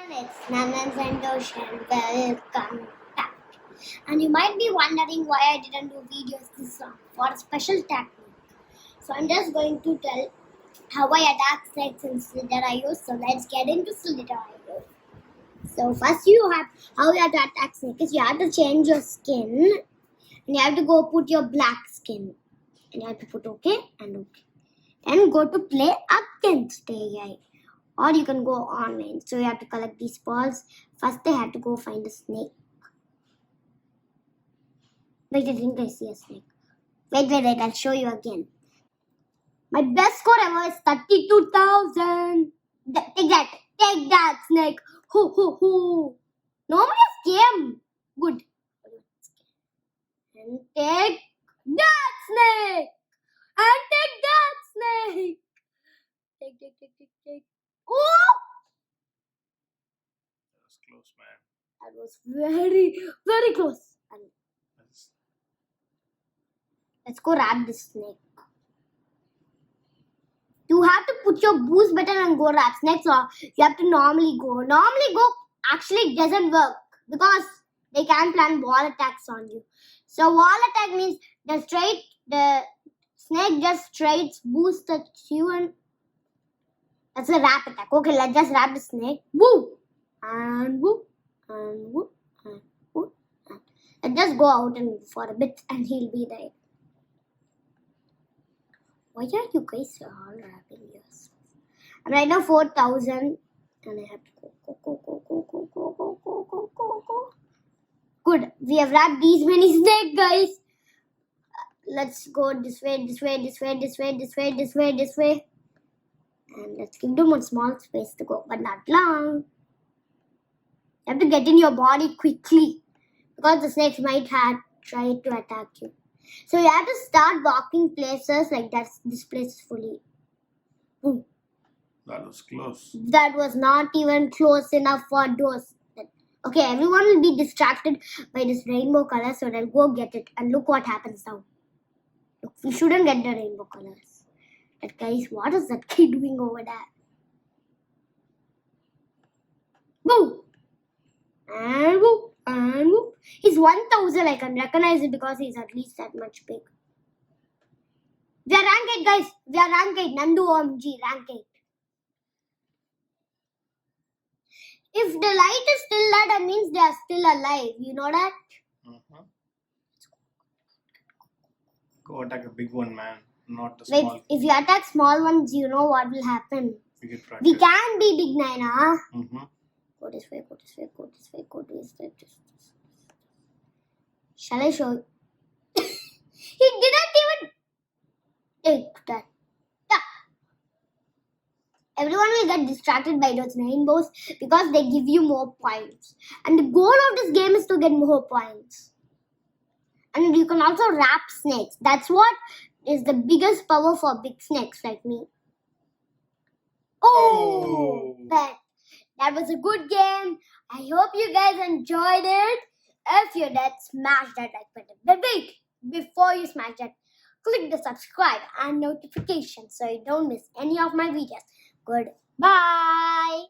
It's Nanan Santosh and welcome back. And you might be wondering why I didn't do videos this long for a special technique. So I'm just going to tell how I attack snakes in Slither.io. So let's get into Slither.io. So first how you have to attack snakes is you have to change your skin and you have to go put your black skin. And you have to put OK and OK. Then go to play against AI. Or you can go online. So you have to collect these balls. First they have to go find a snake. Wait, I think I see a snake. Wait, I'll show you again. My best score ever is 32,000. Take that snake. Hoo. Nobody came. Good. And take that snake. And take that snake. Take. Oh! That was close, man. That was very, very close. And let's go wrap this snake. You have to put your boost button and go wrap snakes, or you have to normally go. Normally go actually doesn't work because they can plan wall attacks on you. So wall attack means the snake just straight boosts at you, and that's a wrap attack. Okay, let's just wrap the snake. Woo! And woo! And woo! And woo! And just go out and for a bit and he'll be there. Why are you guys all wrapping yourself? I'm right now 4,000 and I have to go. Good. We have wrapped these many snakes, guys. Let's go this way. And let's give them a small space to go, but not long. You have to get in your body quickly because the snakes might try to attack you. So you have to start walking places like that. This place is fully. Boom. That was close. That was not even close enough for those. Okay, everyone will be distracted by this rainbow color, so they'll go get it. And look what happens now. Look, we shouldn't get the rainbow colors. But guys, what is that kid doing over there? Boom! And whoop. He's 1,000. I can recognize it because he's at least that much big. We are rank 8, guys. We are rank 8. Nandu OMG, rank 8. If the light is still there, that means they are still alive. You know that? Mm-hmm. Go attack a big one, man. Not a small. Wait, if you attack small ones, you know what will happen. We can be big 9, huh? Mm-hmm. Go this way. Shall I show you? He didn't even take that. Yeah. Everyone will get distracted by those rainbows because they give you more points. And the goal of this game is to get more points. And you can also wrap snakes. That's what is the biggest power for big snakes like me. Oh! But that was a good game. I hope you guys enjoyed it. If you did, smash that like button. But wait, before you smash that, click the subscribe and notification so you don't miss any of my videos. Goodbye.